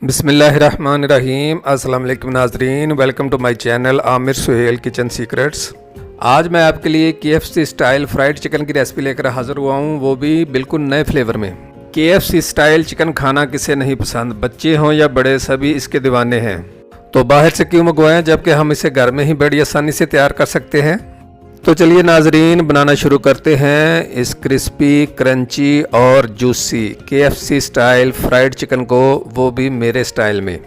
बिस्मिल्लाहिर्रहमानिर्रहीम। अस्सलाम वालेकुम नाज़रीन, welcome to my channel Aamir Suhail kitchen secrets. आज मैं आपके लिए KFC स्टाइल फ्राइड चिकन की रेसिपी लेकर हाज़िर हुआ हूँ, वो भी बिल्कुल नए फ्लेवर में। KFC स्टाइल चिकन खाना किसे नहीं पसंद, बच्चे हों या बड़े सभी इसके दीवाने हैं। तो बाहर से क्यों मंगवाएं जबकि हम इसे घर में ही बड़ी आसानी से तैयार कर सकते हैं। तो चलिए नाजरीन, बनाना शुरू करते हैं इस क्रिस्पी, क्रंची और juicy KFC style fried chicken को, वो भी मेरे स्टाइल में।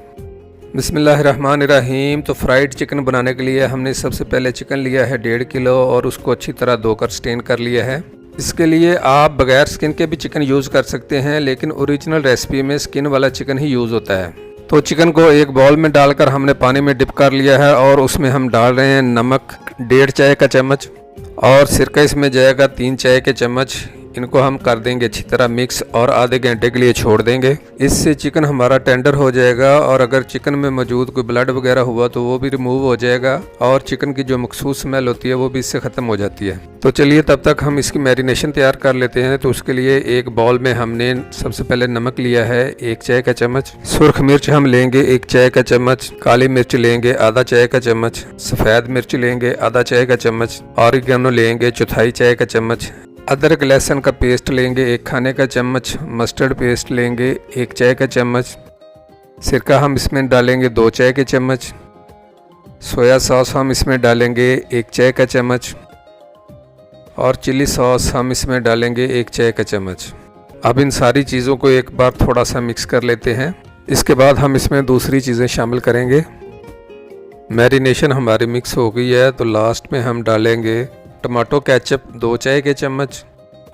बिस्मिल्लाहिर्रहमानिर्रहीम। तो फ्राइड चिकन बनाने के लिए हमने सबसे पहले चिकन लिया है 1.5 किलो और उसको अच्छी तरह धोकर स्टेन कर लिया है। इसके लिए आप बगैर स्किन के भी चिकन यूज़ कर सकते हैं, लेकिन ओरिजिनल रेसिपी में स्किन वाला चिकन ही यूज़ होता है। तो चिकन को एक बाउल में डालकर हमने पानी में डिप कर लिया है और उसमें हम डाल रहे हैं नमक 1.5 चाय का चम्मच और सिरका इसमें जाएगा 3 चाय के चम्मच। इनको हम कर देंगे अच्छी तरह मिक्स और आधे घंटे के लिए छोड़ देंगे। इससे चिकन हमारा टेंडर हो जाएगा और अगर चिकन में मौजूद कोई ब्लड वगैरह हुआ तो वो भी रिमूव हो जाएगा और चिकन की जो मखसूस स्मेल होती है वो भी इससे ख़त्म हो जाती है। तो चलिए तब तक हम इसकी मैरिनेशन तैयार कर लेते हैं। तो उसके लिए एक बाउल में हमने सबसे पहले नमक लिया है 1 चाय का चम्मच, सुर्ख मिर्च हम लेंगे 1 चाय का चम्मच, काली मिर्च लेंगे आधा चाय का चम्मच, सफ़ेद मिर्च लेंगे आधा चाय का चम्मच, ऑरिगेनो लेंगे 1/4 चाय का चम्मच, अदरक लहसुन का पेस्ट लेंगे 1 खाने का चम्मच, मस्टर्ड पेस्ट लेंगे 1 चाय का चम्मच, सिरका हम इसमें डालेंगे 2 चाय के चम्मच, सोया सॉस हम इसमें डालेंगे 1 चाय का चम्मच और चिली सॉस हम इसमें डालेंगे 1 चाय का चम्मच। अब इन सारी चीज़ों को एक बार थोड़ा सा मिक्स कर लेते हैं। इसके बाद हम इसमें दूसरी चीज़ें शामिल करेंगे। मैरिनेशन हमारी मिक्स हो गई है तो लास्ट में हम डालेंगे टमाटो केचप 2 चाय के चम्मच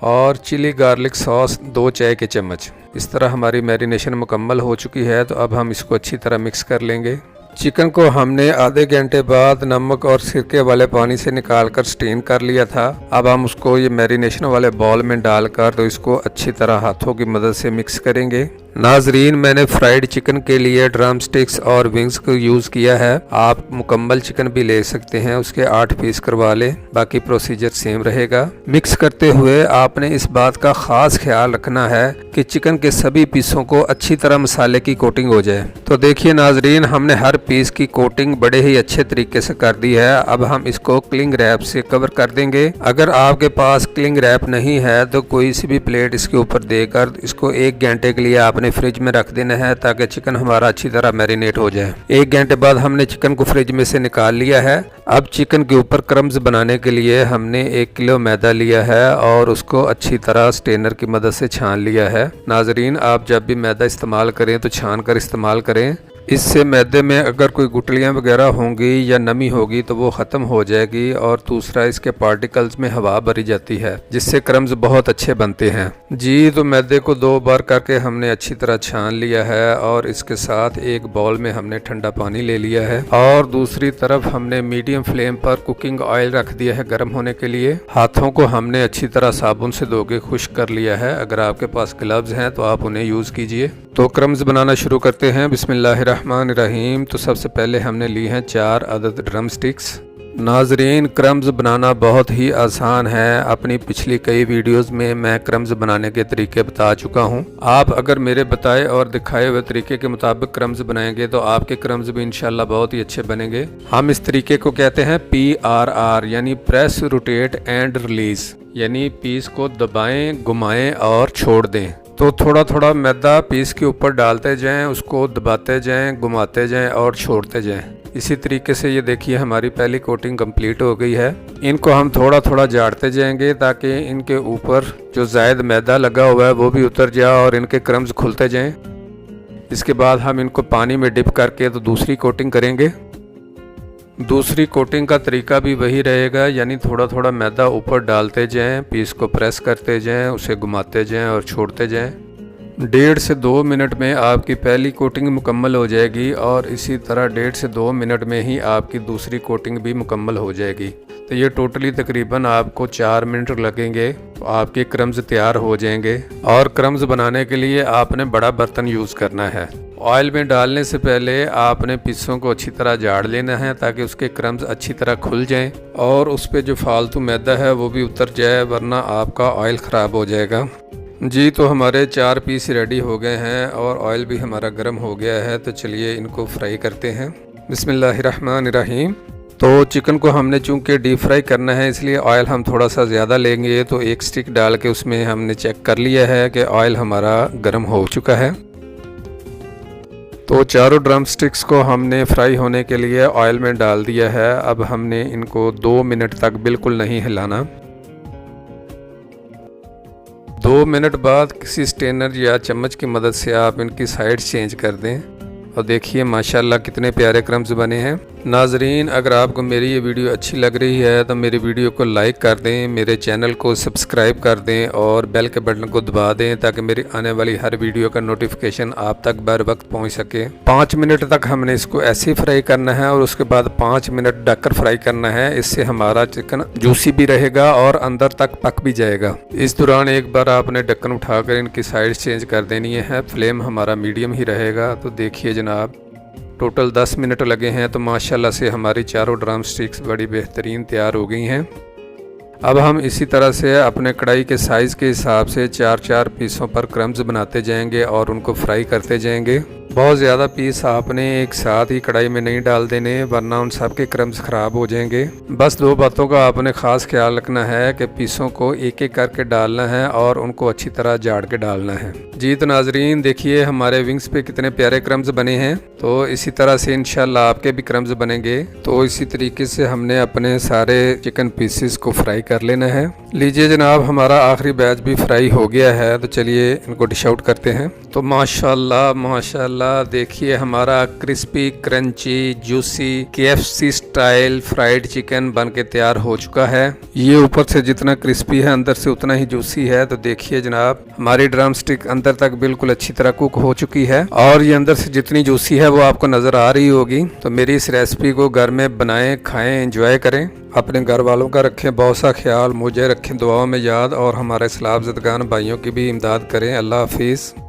और चिली गार्लिक सॉस 2 चाय के चम्मच। इस तरह हमारी मैरिनेशन मुकम्मल हो चुकी है। तो अब हम इसको अच्छी तरह मिक्स कर लेंगे। चिकन को हमने आधे घंटे बाद नमक और सिरके वाले पानी से निकालकर स्टेन कर लिया था। अब हम उसको ये मैरिनेशन वाले बाउल में डालकर तो इसको अच्छी तरह हाथों की मदद से मिक्स करेंगे। नाजरीन, मैंने फ्राइड चिकन के लिए ड्रम स्टिक्स और विंग्स को यूज़ किया है। आप मुकम्मल चिकन भी ले सकते हैं, उसके 8 पीस करवा लें, बाकी प्रोसीजर सेम रहेगा। मिक्स करते हुए आपने इस बात का ख़ास ख्याल रखना है कि चिकन के सभी पीसों को अच्छी तरह मसाले की कोटिंग हो जाए। तो देखिए नाजरीन, हमने हर पीस की कोटिंग बड़े ही अच्छे तरीके से कर दी है। अब हम इसको क्लिंग रैप से कवर कर देंगे। अगर आपके पास क्लिंग रैप नहीं है तो कोई सी भी प्लेट इसके ऊपर देकर इसको 1 घंटे के लिए आपने फ्रिज में रख देना है ताकि चिकन हमारा अच्छी तरह मैरिनेट हो जाए। 1 घंटे बाद हमने चिकन को फ्रिज में से निकाल लिया है। अब चिकन के ऊपर क्रम्स बनाने के लिए हमने 1 किलो मैदा लिया है और उसको अच्छी तरह स्टेनर की मदद से छान लिया है। नाजरीन, आप जब भी मैदा इस्तेमाल करें तो छान कर इस्तेमाल करें। इससे मैदे में अगर कोई गुठलियाँ वगैरह होंगी या नमी होगी तो वो ख़त्म हो जाएगी और दूसरा इसके पार्टिकल्स में हवा भरी जाती है जिससे क्रम्स बहुत अच्छे बनते हैं। जी, तो मैदे को 2 बार करके हमने अच्छी तरह छान लिया है और इसके साथ एक बाउल में हमने ठंडा पानी ले लिया है और दूसरी तरफ हमने मीडियम फ्लेम पर कुकिंग ऑयल रख दिया है गर्म होने के लिए। हाथों को हमने अच्छी तरह साबुन से धो के खुश्क कर लिया है। अगर आपके पास ग्लव्स हैं तो आप उन्हें यूज़ कीजिए। तो क्रम्स बनाना शुरू करते हैं। बिस्मिल्लाहिर्रहमानिर्रहीम। तो सबसे पहले हमने ली हैं 4 अदद ड्रम स्टिक्स। नाजरीन, क्रम्स बनाना बहुत ही आसान है। अपनी पिछली कई वीडियोस में मैं क्रम्स बनाने के तरीके बता चुका हूं। आप अगर मेरे बताए और दिखाए हुए तरीके के मुताबिक क्रम्स बनाएंगे तो आपके क्रम्स भी इंशाल्लाह बहुत ही अच्छे बनेंगे। हम इस तरीके को कहते हैं PRR, यानी प्रेस, रोटेट एंड रिलीज, यानी पीस को दबाएं, घुमाएं और छोड़ दें। तो थोड़ा थोड़ा मैदा पीस के ऊपर डालते जाएं, उसको दबाते जाएं, घुमाते जाएं और छोड़ते जाएं। इसी तरीके से ये देखिए हमारी पहली कोटिंग कंप्लीट हो गई है। इनको हम थोड़ा थोड़ा झाड़ते जाएंगे ताकि इनके ऊपर जो जायद मैदा लगा हुआ है वो भी उतर जाए और इनके क्रम्स खुलते जाएं। इसके बाद हम इनको पानी में डिप करके तो दूसरी कोटिंग करेंगे। दूसरी कोटिंग का तरीका भी वही रहेगा, यानी थोड़ा थोड़ा मैदा ऊपर डालते जाएं, पीस को प्रेस करते जाएं, उसे घुमाते जाएं और छोड़ते जाएं। 1.5 से 2 मिनट में आपकी पहली कोटिंग मुकम्मल हो जाएगी और इसी तरह 1.5 से 2 मिनट में ही आपकी दूसरी कोटिंग भी मुकम्मल हो जाएगी। तो ये टोटली तकरीबन आपको 4 मिनट लगेंगे तो आपके क्रम्स तैयार हो जाएंगे। और क्रम्स बनाने के लिए आपने बड़ा बर्तन यूज़ करना है। ऑयल में डालने से पहले आपने पीसों को अच्छी तरह झाड़ लेना है ताकि उसके क्रम्स अच्छी तरह खुल जाएं और उस पर जो फालतू मैदा है वो भी उतर जाए, वरना आपका ऑयल ख़राब हो जाएगा। जी तो हमारे 4 पीस रेडी हो गए हैं और ऑयल भी हमारा गर्म हो गया है, तो चलिए इनको फ्राई करते हैं। बिस्मिल्लाहिर्रहमानिर्रहीम। तो चिकन को हमने चूँकि डीप फ्राई करना है इसलिए ऑयल हम थोड़ा सा ज़्यादा लेंगे। तो एक स्टिक डाल के उसमें हमने चेक कर लिया है कि ऑयल हमारा गर्म हो चुका है। तो चारों ड्रम स्टिक्स को हमने फ्राई होने के लिए ऑयल में डाल दिया है। अब हमने इनको 2 मिनट तक बिल्कुल नहीं हिलाना। 2 मिनट बाद किसी स्टेनर या चम्मच की मदद से आप इनकी साइड चेंज कर दें और देखिए माशाल्लाह कितने प्यारे क्रम्स बने हैं। नाजरीन, अगर आपको मेरी ये वीडियो अच्छी लग रही है तो मेरी वीडियो को लाइक कर दें, मेरे चैनल को सब्सक्राइब कर दें और बेल के बटन को दबा दें ताकि मेरी आने वाली हर वीडियो का नोटिफिकेशन आप तक बर वक्त पहुँच सके। 5 मिनट तक हमने इसको ऐसे ही फ्राई करना है और उसके बाद 5 मिनट ढककर फ्राई करना है। इससे हमारा चिकन जूसी भी रहेगा और अंदर तक पक भी जाएगा। इस दौरान एक बार आपने ढक्कन उठाकर इनकी साइड चेंज कर देनी है। फ्लेम हमारा मीडियम ही रहेगा। तो देखिए जनाब, टोटल 10 मिनट लगे हैं तो माशाल्लाह से हमारी चारों ड्रम स्टिक्स बड़ी बेहतरीन तैयार हो गई हैं। अब हम इसी तरह से अपने कढ़ाई के साइज़ के हिसाब से 4-4 पीसों पर क्रम्स बनाते जाएंगे और उनको फ्राई करते जाएंगे। बहुत ज़्यादा पीस आपने एक साथ ही कढ़ाई में नहीं डाल देने, वरना उन सब के क्रम्स ख़राब हो जाएंगे। बस 2 बातों का आपने ख़ास ख्याल रखना है कि पीसों को एक एक करके डालना है और उनको अच्छी तरह झाड़ के डालना है। जी तो नाजरीन, देखिए हमारे विंग्स पे कितने प्यारे क्रम्स बने हैं। तो इसी तरह से इंशाल्लाह आपके भी क्रम्स बनेंगे। तो इसी तरीके से हमने अपने सारे चिकन पीसेस को फ्राई कर लेना है। लीजिए जनाब, हमारा आखिरी बैच भी फ्राई हो गया है। तो चलिए इनको डिश आउट करते हैं। तो माशाल्लाह माशाल्लाह देखिए हमारा crispy crunchy juicy KFC style fried chicken बन के तैयार हो चुका है। ये ऊपर से जितना क्रिस्पी है अंदर से उतना ही जूसी है। तो देखिए जनाब, हमारी ड्रम स्टिक अंदर तक बिल्कुल अच्छी तरह कुक हो चुकी है और ये अंदर से जितनी जूसी है वो आपको नजर आ रही होगी। तो मेरी इस रेसिपी को घर में बनाएं, खाएं, एंजॉय करें। अपने घर वालों का रखें बहुत सा ख्याल, मुझे रखें दुआओं में याद और हमारे सलाब ज़दगान भाइयों की भी इमदाद करें। अल्लाह हाफिज़।